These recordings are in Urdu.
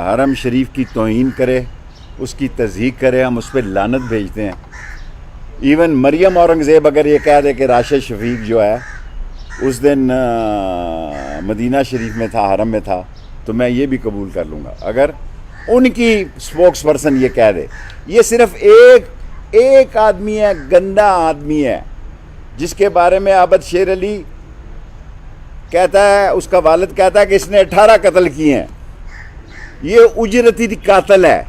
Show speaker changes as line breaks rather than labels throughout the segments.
حرم شریف کی توہین کرے، اس کی تضحیق کرے، ہم اس پہ لعنت بھیجتے ہیں۔ ایون مریم اورنگزیب اگر یہ کہہ دے کہ راشد شفیق جو ہے اس دن مدینہ شریف میں تھا، حرم میں تھا، تو میں یہ بھی قبول کر لوں گا اگر ان کی سپوکس پرسن یہ کہہ دے۔ یہ صرف ایک آدمی ہے، گندا آدمی ہے، جس کے بارے میں عابد شیر علی کہتا ہے، اس کا والد کہتا ہے کہ اس نے 18 قتل کیے ہیں۔ یہ اجرتی قاتل ہے،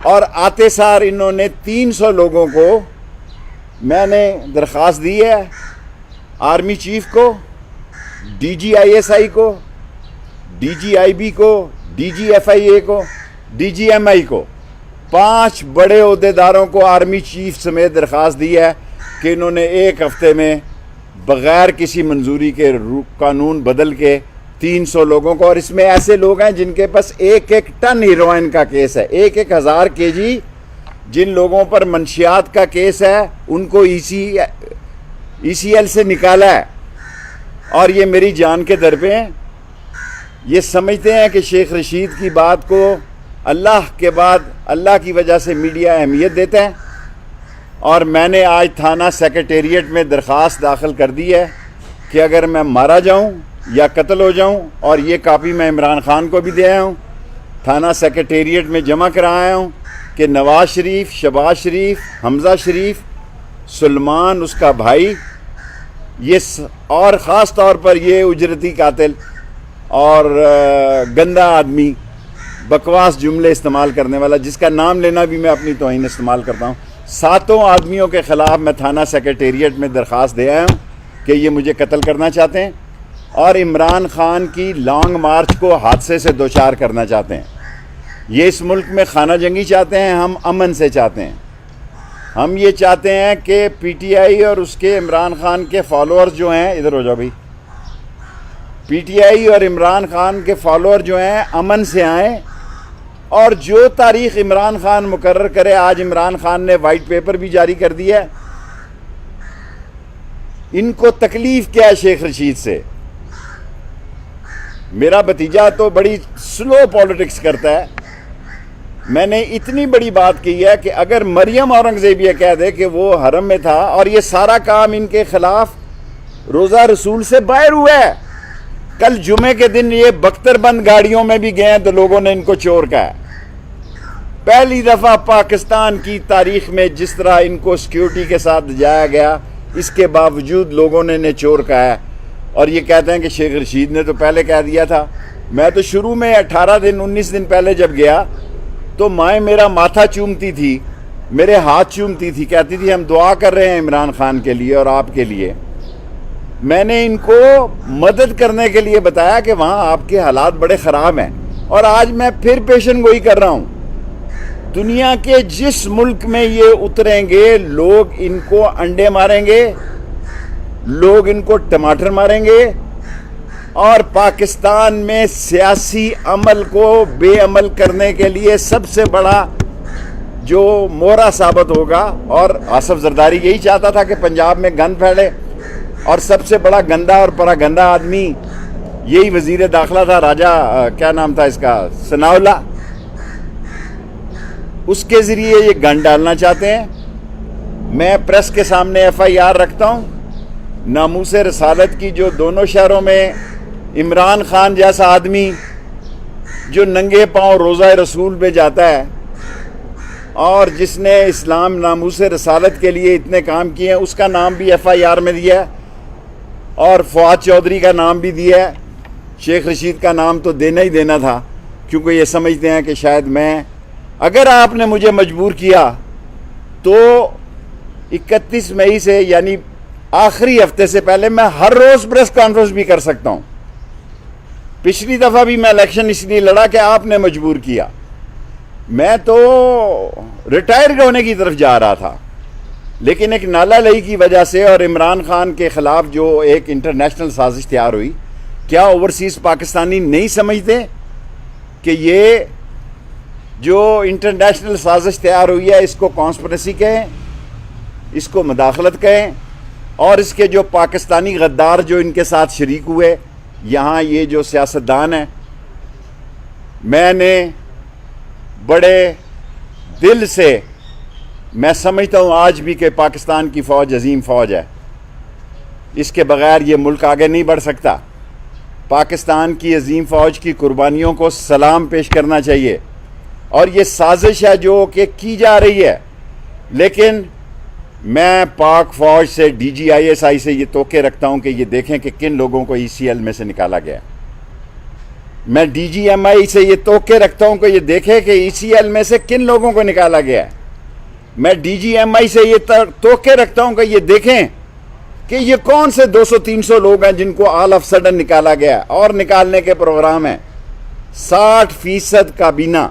اور آتے سار انہوں نے 300 لوگوں کو، میں نے درخواست دی ہے آرمی چیف کو، D G I S I کو، ڈی جی آئی بی کو، D G F I A کو، ڈی جی ایم آئی کو، 5 بڑے عہدیداروں کو آرمی چیف سمیت درخواست دی ہے کہ انہوں نے 1 ہفتے میں بغیر کسی منظوری کے قانون بدل کے 300 لوگوں کو، اور اس میں ایسے لوگ ہیں جن کے پاس 1 ٹن ہیروئن کا کیس ہے، 1000 کے جی جن لوگوں پر منشیات کا کیس ہے ان کو ای سی ایل سے نکالا ہے، اور یہ میری جان کے در پہ ہیں۔ یہ سمجھتے ہیں کہ شیخ رشید کی بات کو اللہ کے بعد اللہ کی وجہ سے میڈیا اہمیت دیتا ہے، اور میں نے آج تھانہ سیکریٹریٹ میں درخواست داخل کر دی ہے کہ اگر میں مارا جاؤں یا قتل ہو جاؤں، اور یہ کاپی میں عمران خان کو بھی دے آیا ہوں، تھانہ سیکریٹریٹ میں جمع کرایا ہوں کہ نواز شریف، شہباز شریف، حمزہ شریف، سلمان اس کا بھائی، یہ اور خاص طور پر یہ اجرتی قاتل اور گندا آدمی، بکواس جملے استعمال کرنے والا، جس کا نام لینا بھی میں اپنی توہین استعمال کرتا ہوں، 7 آدمیوں کے خلاف میں تھانہ سیکریٹریٹ میں درخواست دے آیا ہوں کہ یہ مجھے قتل کرنا چاہتے ہیں، اور عمران خان کی لانگ مارچ کو حادثے سے دوچار کرنا چاہتے ہیں۔ یہ اس ملک میں خانہ جنگی چاہتے ہیں، ہم امن سے چاہتے ہیں۔ ہم یہ چاہتے ہیں کہ پی ٹی آئی اور اس کے عمران خان کے فالوورز جو ہیں، ادھر ہو جاؤ بھائی، پی ٹی آئی اور عمران خان کے فالوور جو ہیں امن سے آئیں، اور جو تاریخ عمران خان مقرر کرے۔ آج عمران خان نے وائٹ پیپر بھی جاری کر دیا ہے۔ ان کو تکلیف کیا ہے شیخ رشید سے؟ میرا بھتیجا تو بڑی سلو پالیٹکس کرتا ہے۔ میں نے اتنی بڑی بات کی ہے کہ اگر مریم اورنگزیب یہ کہہ دے کہ وہ حرم میں تھا، اور یہ سارا کام ان کے خلاف روزہ رسول سے باہر ہوا ہے۔ کل جمعے کے دن یہ بختر بند گاڑیوں میں بھی گئے ہیں تو لوگوں نے ان کو چور کہا ہے۔ پہلی دفعہ پاکستان کی تاریخ میں جس طرح ان کو سیکیورٹی کے ساتھ جایا گیا، اس کے باوجود لوگوں نے انہیں چور کہا ہے، اور یہ کہتے ہیں کہ شیخ رشید نے تو پہلے کہہ دیا تھا۔ میں تو شروع میں 19 دن پہلے جب گیا تو مائیں میرا ماتھا چومتی تھی، میرے ہاتھ چومتی تھی، کہتی تھی ہم دعا کر رہے ہیں عمران خان کے لیے اور آپ کے لیے۔ میں نے ان کو مدد کرنے کے لیے بتایا کہ وہاں آپ کے حالات بڑے خراب ہیں، اور آج میں پھر پیشن گوئی کر رہا ہوں۔ دنیا کے جس ملک میں یہ اتریں گے، لوگ ان کو انڈے ماریں گے، لوگ ان کو ٹماٹر ماریں گے، اور پاکستان میں سیاسی عمل کو بے عمل کرنے کے لیے سب سے بڑا جو مورا ثابت ہوگا، اور آصف زرداری یہی چاہتا تھا کہ پنجاب میں گند پھیلے، اور سب سے بڑا گندا اور پرا گندا آدمی یہی وزیر داخلہ تھا، راجہ کیا نام تھا اس کا، ثناءاللہ۔ اس کے ذریعے یہ گند ڈالنا چاہتے ہیں۔ میں پریس کے سامنے ایف آئی آر رکھتا ہوں، ناموس رسالت کی، جو دونوں شہروں میں عمران خان جیسا آدمی جو ننگے پاؤں روزہ رسول پہ جاتا ہے، اور جس نے اسلام ناموس رسالت کے لیے اتنے کام کیے ہیں، اس کا نام بھی ایف آئی آر میں دیا ہے، اور فواد چودھری کا نام بھی دیا ہے۔ شیخ رشید کا نام تو دینا ہی دینا تھا، کیونکہ یہ سمجھتے ہیں کہ شاید میں، اگر آپ نے مجھے مجبور کیا تو 31 مئی سے، یعنی آخری ہفتے سے پہلے، میں ہر روز پریس کانفرنس بھی کر سکتا ہوں۔ پچھلی دفعہ بھی میں الیکشن اس لیے لڑا کہ آپ نے مجبور کیا۔ میں تو ریٹائر ہونے کی طرف جا رہا تھا، لیکن ایک نالا لئی کی وجہ سے اور عمران خان کے خلاف جو ایک انٹرنیشنل سازش تیار ہوئی، کیا اوورسیز پاکستانی نہیں سمجھتے کہ یہ جو انٹرنیشنل سازش تیار ہوئی ہے، اس کو کانسپریسی کہیں، اس کو مداخلت کہیں، اور اس کے جو پاکستانی غدار جو ان کے ساتھ شریک ہوئے، یہاں یہ جو سیاستدان ہیں، میں نے بڑے دل سے میں سمجھتا ہوں آج بھی کہ پاکستان کی فوج عظیم فوج ہے، اس کے بغیر یہ ملک آگے نہیں بڑھ سکتا۔ پاکستان کی عظیم فوج کی قربانیوں کو سلام پیش کرنا چاہیے، اور یہ سازش ہے جو کہ کی جا رہی ہے، لیکن میں پاک فوج سے ڈی جی آئی ایس آئی سے یہ توقع رکھتا ہوں کہ یہ دیکھیں کہ کن لوگوں کو ای سی ایل میں سے نکالا گیا۔ میں ڈی جی ایم آئی سے یہ توقع رکھتا ہوں کہ یہ دیکھیں کہ ای سی ایل میں سے کن لوگوں کو نکالا گیا ہے۔ میں ڈی جی ایم آئی سے یہ توقع رکھتا ہوں کہ یہ دیکھیں کہ یہ کون سے 200-300 لوگ ہیں جن کو آل آف سڈن نکالا گیا ہے، اور نکالنے کے پروگرام ہیں۔ 60% کابینہ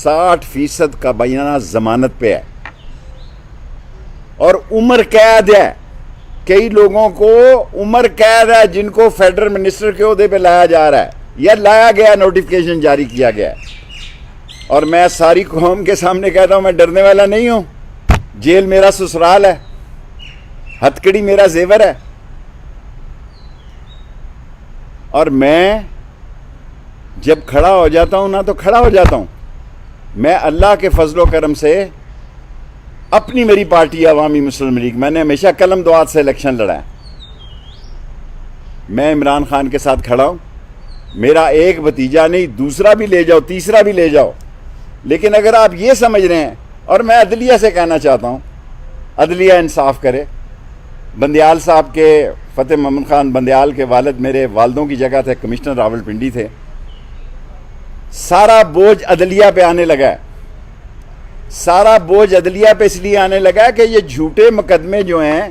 60% کابینہ ضمانت پہ ہے، اور عمر قید ہے۔ کئی لوگوں کو عمر قید ہے جن کو فیڈرل منسٹر کے عہدے پہ لایا جا رہا ہے یا لایا گیا، نوٹیفیکیشن جاری کیا گیا ہے۔ اور میں ساری قوم کے سامنے کہتا ہوں میں ڈرنے والا نہیں ہوں۔ جیل میرا سسرال ہے، ہتکڑی میرا زیور ہے، اور میں جب کھڑا ہو جاتا ہوں نا تو کھڑا ہو جاتا ہوں۔ میں اللہ کے فضل و کرم سے اپنی میری پارٹی عوامی مسلم لیگ، میں نے ہمیشہ قلم دعات سے الیکشن لڑا ہے۔ میں عمران خان کے ساتھ کھڑا ہوں، میرا ایک بھتیجا نہیں، دوسرا بھی لے جاؤ، تیسرا بھی لے جاؤ، لیکن اگر آپ یہ سمجھ رہے ہیں، اور میں عدلیہ سے کہنا چاہتا ہوں عدلیہ انصاف کرے۔ بندیال صاحب کے، فتح محمد خان بندیال کے والد میرے والدوں کی جگہ تھے، کمشنر راولپنڈی تھے۔ سارا بوجھ عدلیہ پہ آنے لگا ہے، سارا بوجھ عدلیہ پہ اس لیے آنے لگا ہے کہ یہ جھوٹے مقدمے جو ہیں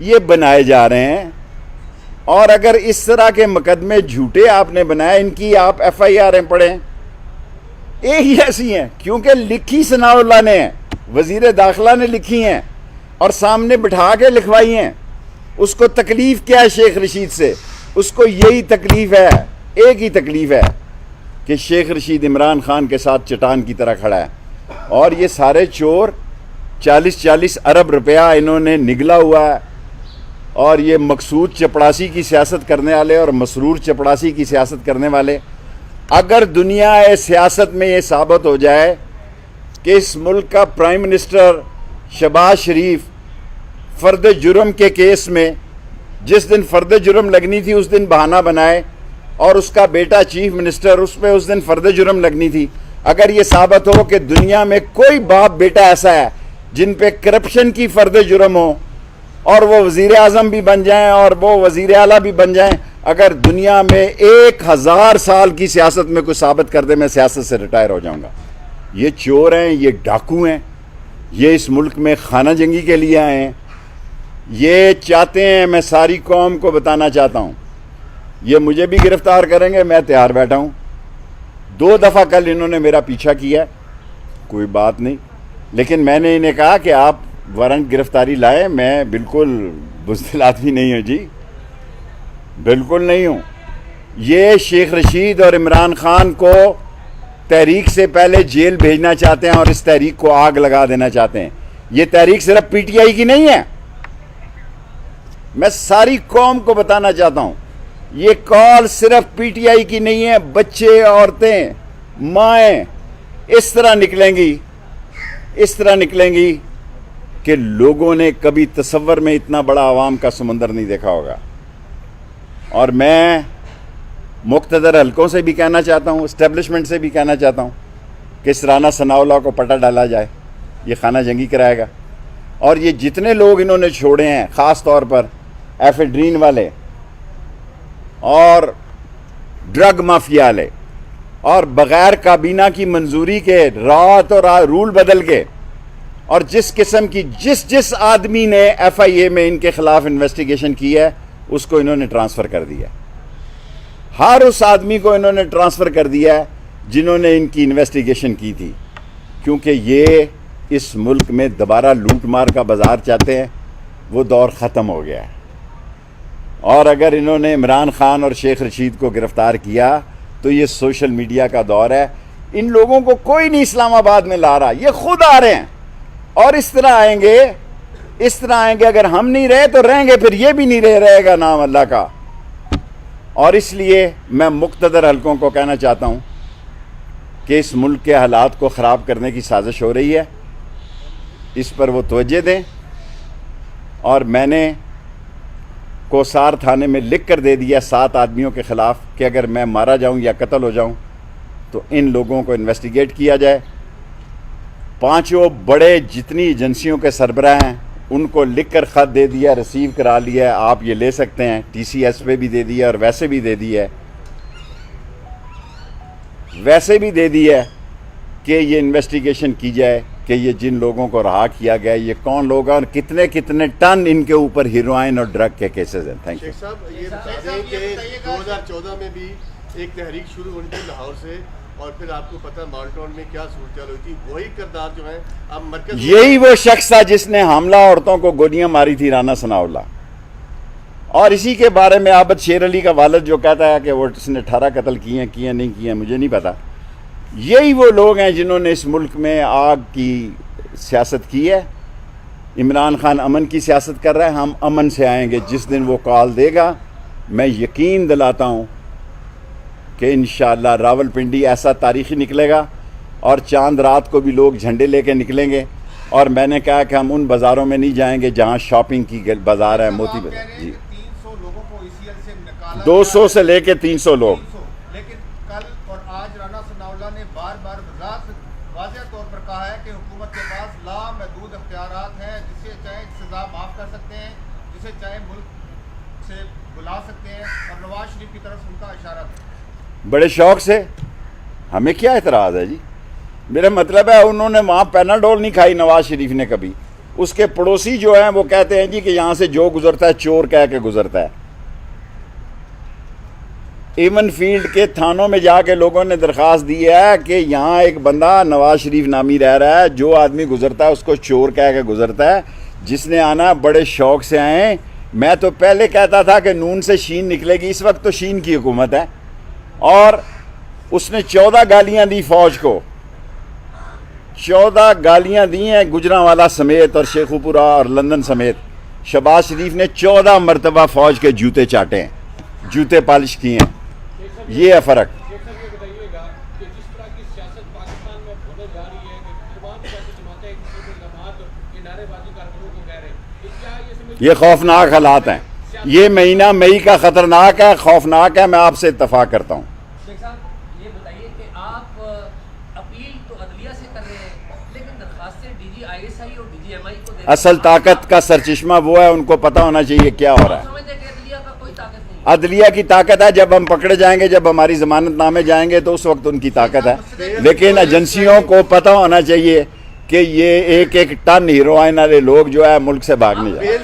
یہ بنائے جا رہے ہیں، اور اگر اس طرح کے مقدمے جھوٹے آپ نے بنائے، ان کی آپ ایف آئی آریں پڑھیں، ایک ہی ایسی ہیں، کیونکہ لکھی ثناء اللہ نے ہیں، وزیر داخلہ نے لکھی ہیں اور سامنے بٹھا کے لکھوائی ہیں۔ اس کو تکلیف کیا ہے شیخ رشید سے؟ اس کو یہی تکلیف ہے، ایک ہی تکلیف ہے کہ شیخ رشید عمران خان کے ساتھ چٹان کی طرح کھڑا ہے، اور یہ سارے چور 40 ارب روپیہ انہوں نے نگلا ہوا ہے، اور یہ مقصود چپڑاسی کی سیاست کرنے والے اور مسرور چپڑاسی کی سیاست کرنے والے، اگر دنیا سیاست میں یہ ثابت ہو جائے کہ اس ملک کا پرائم منسٹر شہباز شریف فرد جرم کے کیس میں جس دن فرد جرم لگنی تھی اس دن بہانہ بنائے، اور اس کا بیٹا چیف منسٹر اس پہ اس دن فرد جرم لگنی تھی، اگر یہ ثابت ہو کہ دنیا میں کوئی باپ بیٹا ایسا ہے جن پہ کرپشن کی فرد جرم ہو اور وہ وزیر اعظم بھی بن جائیں اور وہ وزیر اعلیٰ بھی بن جائیں، اگر دنیا میں 1000 سال کی سیاست میں کوئی ثابت کر دے میں سیاست سے ریٹائر ہو جاؤں گا۔ یہ چور ہیں، یہ ڈاکو ہیں، یہ اس ملک میں خانہ جنگی کے لیے آئے ہیں، یہ چاہتے ہیں، میں ساری قوم کو بتانا چاہتا ہوں، یہ مجھے بھی گرفتار کریں گے، میں تیار بیٹھا ہوں۔ 2 دفعہ کل انہوں نے میرا پیچھا کیا، کوئی بات نہیں، لیکن میں نے انہیں کہا کہ آپ وارنٹ گرفتاری لائیں، میں بالکل بزدل آدمی نہیں ہوں جی، بالکل نہیں ہوں۔ یہ شیخ رشید اور عمران خان کو تحریک سے پہلے جیل بھیجنا چاہتے ہیں اور اس تحریک کو آگ لگا دینا چاہتے ہیں۔ یہ تحریک صرف پی ٹی آئی کی نہیں ہے، میں ساری قوم کو بتانا چاہتا ہوں، یہ کال صرف پی ٹی آئی کی نہیں ہے۔ بچے، عورتیں، مائیں اس طرح نکلیں گی کہ لوگوں نے کبھی تصور میں اتنا بڑا عوام کا سمندر نہیں دیکھا ہوگا۔ اور میں مقتدر حلقوں سے بھی کہنا چاہتا ہوں، اسٹیبلشمنٹ سے بھی کہنا چاہتا ہوں کہ اس رانا ثناء اللہ کو پٹا ڈالا جائے، یہ خانہ جنگی کرائے گا۔ اور یہ جتنے لوگ انہوں نے چھوڑے ہیں، خاص طور پر ایفیڈرین والے اور ڈرگ مافیا والے، اور بغیر کابینہ کی منظوری کے رات اور رول بدل کے، اور جس قسم کی جس آدمی نے ایف آئی اے میں ان کے خلاف انویسٹیگیشن کی ہے اس کو انہوں نے ٹرانسفر کر دیا، ہر اس آدمی کو انہوں نے ٹرانسفر کر دیا ہے جنہوں نے ان کی انویسٹیگیشن کی تھی، کیونکہ یہ اس ملک میں دوبارہ لوٹ مار کا بازار چاہتے ہیں، وہ دور ختم ہو گیا ہے۔ اور اگر انہوں نے عمران خان اور شیخ رشید کو گرفتار کیا تو یہ سوشل میڈیا کا دور ہے، ان لوگوں کو کوئی نہیں اسلام آباد میں لا رہا، یہ خود آ رہے ہیں، اور اس طرح آئیں گے، اگر ہم نہیں رہے تو رہیں گے، پھر یہ بھی نہیں رہے گا نام اللہ کا۔ اور اس لیے میں مقتدر حلقوں کو کہنا چاہتا ہوں کہ اس ملک کے حالات کو خراب کرنے کی سازش ہو رہی ہے، اس پر وہ توجہ دیں. اور میں نے کوسار تھانے میں لکھ کر دے دیا 7 آدمیوں کے خلاف کہ اگر میں مارا جاؤں یا قتل ہو جاؤں تو ان لوگوں کو انویسٹیگیٹ کیا جائے. 5 بڑے جتنی ایجنسیوں کے سربراہ ہیں ان کو لکھ کر خط دے دیا، ریسیو کرا لیا ہے، آپ یہ لے سکتے ہیں. ٹی سی ایس پہ بھی دے دیا اور ویسے بھی دے دیا ہے کہ یہ انویسٹیگیشن کی جائے کہ یہ جن لوگوں کو رہا کیا گیا یہ کون لوگ ہیں اور کتنے کتنے ٹن ان کے اوپر ہیروئن اور ڈرگ کے کیسز ہیں. Thank you.
شیخ صاحب یہ بتا دیں کہ 2014 میں بھی ایک تحریک شروع ہوئی تھی لاہور سے، اور پھر آپ کو پتہ مالٹون میں کیا صورتحال ہوئی تھی. وہی کردار جو ہیں اب مرکز،
یہی وہ شخص تھا جس نے حاملہ عورتوں کو گولیاں ماری تھی، رانا ثناء اللہ. اور اسی کے بارے میں عابد شیر علی کا والد جو کہتا ہے کہ وہ اس نے 18 قتل کیے ہیں نہیں کیے ہیں مجھے نہیں پتا. یہی وہ لوگ ہیں جنہوں نے اس ملک میں آگ کی سیاست کی ہے. عمران خان امن کی سیاست کر رہا ہے، ہم امن سے آئیں گے جس دن وہ کال دے گا. میں یقین دلاتا ہوں کہ انشاءاللہ راولپنڈی ایسا تاریخی نکلے گا اور چاند رات کو بھی لوگ جھنڈے لے کے نکلیں گے. اور میں نے کہا کہ ہم ان بازاروں میں نہیں جائیں گے جہاں شاپنگ کی بازار ہے، موتی بازار. جی
300 لوگوں کو ECL سے نکالا،
200 سے لے کے 300 لوگ.
لیکن کل اور آج رانا ثناء اللہ نے بار بار واضح طور پر کہا ہے کہ حکومت کے پاس لامحدود اختیارات ہیں، جسے چاہے سزا معاف کر سکتے ہیں، جسے چاہے ملک سے بلا سکتے ہیں، اور نواز شریف کی طرف ان کا اشارہ تھا.
بڑے شوق سے. ہمیں کیا اعتراض ہے جی؟ میرا مطلب ہے انہوں نے وہاں پیناڈول نہیں کھائی نواز شریف نے کبھی. اس کے پڑوسی جو ہیں وہ کہتے ہیں جی کہ یہاں سے جو گزرتا ہے چور کہہ کے گزرتا ہے. ایون فیلڈ کے تھانوں میں جا کے لوگوں نے درخواست دی ہے کہ یہاں ایک بندہ نواز شریف نامی رہ رہا ہے، جو آدمی گزرتا ہے اس کو چور کہہ کے گزرتا ہے. جس نے آنا بڑے شوق سے آئیں. میں تو پہلے کہتا تھا کہ نون سے شین نکلے گی، اس وقت تو شین کی حکومت ہے. اور اس نے 14 گالیاں دی فوج کو، 14 گالیاں دی ہیں گجرانوالا سمیت اور شیخوپورہ اور لندن سمیت. شہباز شریف نے 14 مرتبہ فوج کے جوتے چاٹے ہیں، جوتے پالش کیے ہیں. یہ ہے فرق. یہ خوفناک حالات ہیں. یہ مہینہ مئی کا خطرناک ہے، خوفناک ہے. میں آپ سے اتفاق کرتا ہوں.
شیخ صاحب یہ بتائیے کہ آپ اپیل تو عدلیہ سے کر رہے ہیں، لیکن درخواستیں DGI اور DGMI کو دے.
اصل طاقت کا سرچشمہ وہ ہے، ان کو پتہ ہونا چاہیے کیا ہو رہا ہے.
سمجھتے کہ عدلیہ کا کوئی طاقت نہیں.
عدلیہ کی طاقت ہے جب ہم پکڑے جائیں گے، جب ہماری ضمانت نامے جائیں گے تو اس وقت ان کی طاقت ہے. لیکن ایجنسیوں کو پتہ ہونا چاہیے کہ یہ ایک ٹن ہیروئن والے لوگ جو ہے ملک سے بھاگنے جائیں.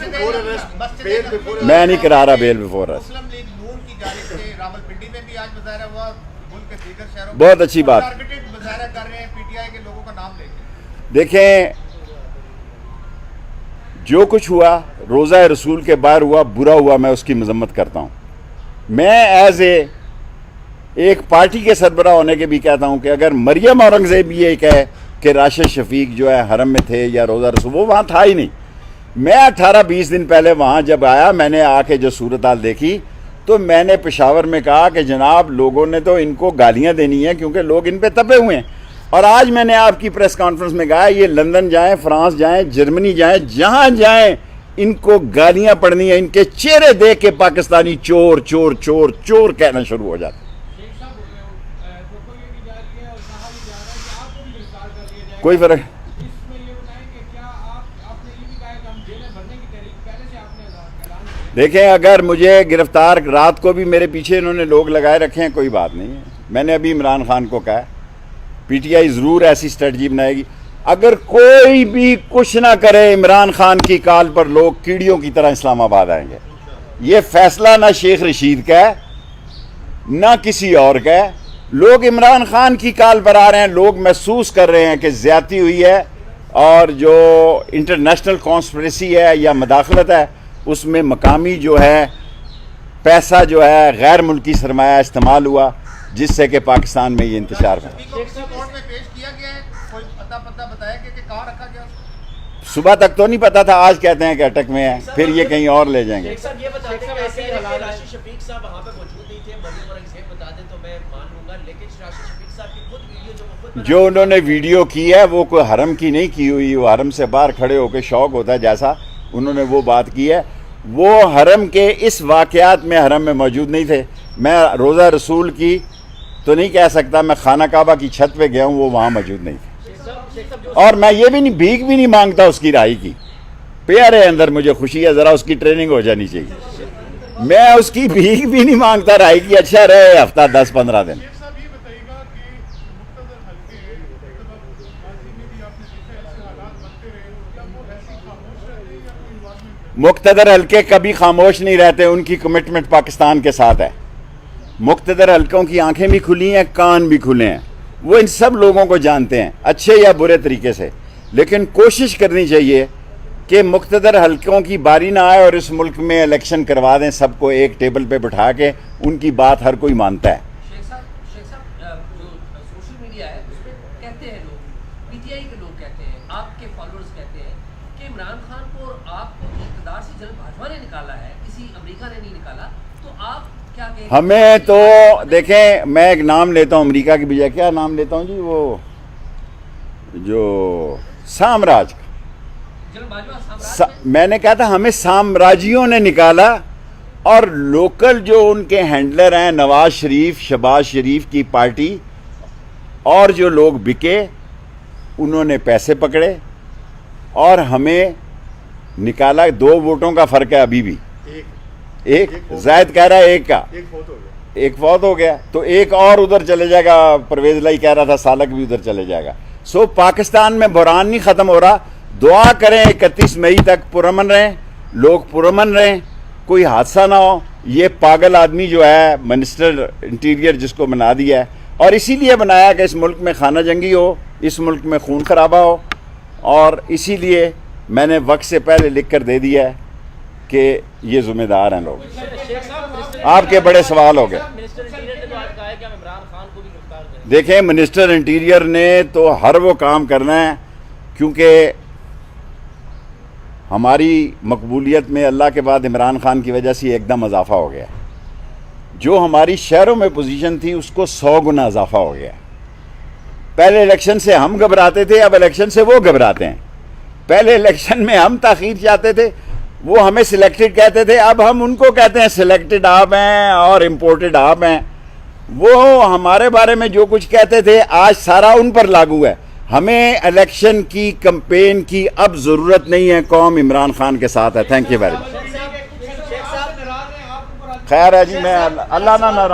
میں نہیں کرا رہا بیل بیفور ارسٹ.
مسلم لیگ نون کی جانب سے راولپنڈی میں بھی آج مظاہرہ ہوا، ملک کے دیگر شہروں میں
بہت اچھی بات.
ٹارگیٹڈ مظاہرہ کر رہے ہیں PTI کے لوگوں کا نام لے کے.
دیکھیں جو کچھ ہوا روزہ رسول کے باہر ہوا، برا ہوا، میں اس کی مذمت کرتا ہوں. میں ایز ایک پارٹی کے سربراہ ہونے کے بھی کہتا ہوں کہ اگر مریم اورنگزیب یہ کہے کہ راشد شفیق جو ہے حرم میں تھے یا روزہ رسول، وہ وہاں تھا ہی نہیں. میں 18-20 دن پہلے وہاں جب آیا، میں نے آ کے جو صورتحال دیکھی تو میں نے پشاور میں کہا کہ جناب لوگوں نے تو ان کو گالیاں دینی ہیں کیونکہ لوگ ان پہ تپے ہوئے ہیں. اور آج میں نے آپ کی پریس کانفرنس میں کہا یہ لندن جائیں، فرانس جائیں، جرمنی جائیں، جہاں جائیں ان کو گالیاں پڑنی ہیں. ان کے چہرے دیکھ کے پاکستانی چور چور چور چور کہنا شروع ہو جاتے. کوئی فرق. دیکھیں اگر مجھے گرفتار رات کو بھی میرے پیچھے انہوں نے لوگ لگائے رکھے ہیں کوئی بات نہیں ہے. میں نے ابھی عمران خان کو کہا PTI ضرور ایسی اسٹریٹجی بنائے گی. اگر کوئی بھی کچھ نہ کرے عمران خان کی کال پر لوگ کیڑیوں کی طرح اسلام آباد آئیں گے. یہ فیصلہ نہ شیخ رشید کا ہے نہ کسی اور کا ہے. لوگ عمران خان کی کال پر آ رہے ہیں. لوگ محسوس کر رہے ہیں کہ زیادتی ہوئی ہے اور جو انٹرنیشنل کانسپریسی ہے یا مداخلت ہے اس میں مقامی جو ہے پیسہ جو ہے غیر ملکی سرمایہ استعمال ہوا جس سے کہ پاکستان میں یہ انتشار ہوا.
کورٹ میں پیش کیا گیا ہے، کوئی پتہ بتایا کہ کہاں رکھا گیا؟
صبح تک تو نہیں پتا تھا, آج کہتے ہیں کہ اٹک میں ہے, پھر یہ کہیں اور لے جائیں گے.
شیخ صاحب یہ بتا دیں کہ ایسے حالات راشد شفیق صاحب وہاں پہ موجود نہیں تھے, مریم اورنگزیب بتا دیں تو میں مان لوں گا, لیکن راشد شفیق صاحب کی خود ویڈیو جو وہ خود
جو انہوں نے ویڈیو کی ہے وہ کوئی حرم کی نہیں کی ہوئی, وہ حرم سے باہر کھڑے ہو کے شوق ہوتا ہے جیسا انہوں نے وہ بات کی ہے. وہ حرم کے اس واقعات میں حرم میں موجود نہیں تھے. میں روزہ رسول کی تو نہیں کہہ سکتا, میں خانہ کعبہ کی چھت پہ گیا ہوں, وہ وہاں موجود نہیں تھے. اور میں یہ بھی نہیں, بھیک بھی نہیں مانگتا اس کی رہائی کی. پیارے اندر مجھے خوشی ہے, ذرا اس کی ٹریننگ ہو جانی چاہیے. میں اس کی بھیک بھی نہیں مانگتا رہائی کی, اچھا رہے ہفتہ 10-15 دن.
صاحب یہ بتائیے گا کہ مقتدر حلقے ماضی میں بھی آپ نے دیکھا ایسے حالات بنتے رہے, کیا وہ ایسی خاموش رہتے ہیں یا کوئی انوالومنٹ؟
مقتدر حلقے کبھی خاموش نہیں رہتے, ان کی کمٹمنٹ پاکستان کے ساتھ ہے. مقتدر حلقوں کی آنکھیں بھی کھلی ہیں, کان بھی کھلے ہیں, وہ ان سب لوگوں کو جانتے ہیں اچھے یا برے طریقے سے. لیکن کوشش کرنی چاہیے کہ مقتدر حلقوں کی باری نہ آئے اور اس ملک میں الیکشن کروا دیں, سب کو ایک ٹیبل پہ بٹھا کے, ان کی بات ہر کوئی مانتا ہے.
شیخ صاحب جو سوشل میڈیا ہے اس پہ کہتے ہیں لوگ, پی ٹی آئی کے لوگ کہتے ہیں, آپ کے فالوورز کہتے ہیں کہ عمران خان کو اور آپ کو اقتدار سے جلد بھاجپا نے نکالا ہے, کسی امریکہ نے نہیں نکالا, تو آپ کیا کہیں؟
ہمیں تو دیکھیں, میں ایک نام لیتا ہوں امریکہ کی بجائے, کیا نام لیتا ہوں جی, وہ جو سامراج کا,
جلد بھاجپا سامراج
میں نے کہا تھا ہمیں سامراجیوں نے نکالا, اور لوکل جو ان کے ہینڈلر ہیں نواز شریف, شہباز شریف کی پارٹی, اور جو لوگ بکے انہوں نے پیسے پکڑے اور ہمیں نکالا. 2 ووٹوں کا فرق ہے ابھی بھی, ایک زائد کہہ رہا ہے ایک کا, ایک فوت ہو گیا, تو ایک اور ادھر چلے جائے گا. پرویز لائی کہہ رہا تھا سالک بھی ادھر چلے جائے گا. سو پاکستان میں بحران نہیں ختم ہو رہا. دعا کریں 31 مئی تک پرامن رہیں, لوگ پرامن رہیں, کوئی حادثہ نہ ہو. یہ پاگل آدمی جو ہے منسٹر انٹیریئر جس کو بنا دیا ہے, اور اسی لیے بنایا کہ اس ملک میں خانہ جنگی ہو, اس ملک میں خون خرابہ ہو, اور اسی لیے میں نے وقت سے پہلے لکھ کر دے دیا ہے کہ یہ ذمہ دار ہیں لوگ. آپ کے بڑے سوال ہو گئے.
منسٹر انٹیریئر نے تو آج کہا ہے کہ ہم عمران خان کو بھی گرفتار کریں.
دیکھیں, منسٹر انٹیریئر نے تو ہر وہ کام کرنا ہے, کیونکہ ہماری مقبولیت میں اللہ کے بعد عمران خان کی وجہ سے ایک دم اضافہ ہو گیا. جو ہماری شہروں میں پوزیشن تھی اس کو 100 گنا اضافہ ہو گیا. پہلے الیکشن سے ہم گھبراتے تھے, اب الیکشن سے وہ گھبراتے ہیں. پہلے الیکشن میں ہم تاخیر چاہتے تھے, وہ ہمیں سلیکٹڈ کہتے تھے, اب ہم ان کو کہتے ہیں سلیکٹڈ آپ ہیں اور امپورٹڈ آپ ہیں. وہ ہمارے بارے میں جو کچھ کہتے تھے آج سارا ان پر لاگو ہے. ہمیں الیکشن کی کمپین کی اب ضرورت نہیں ہے, قوم عمران خان کے ساتھ ہے. Thank you very much. خیر ہے جی, میں اللہ نہ ناراض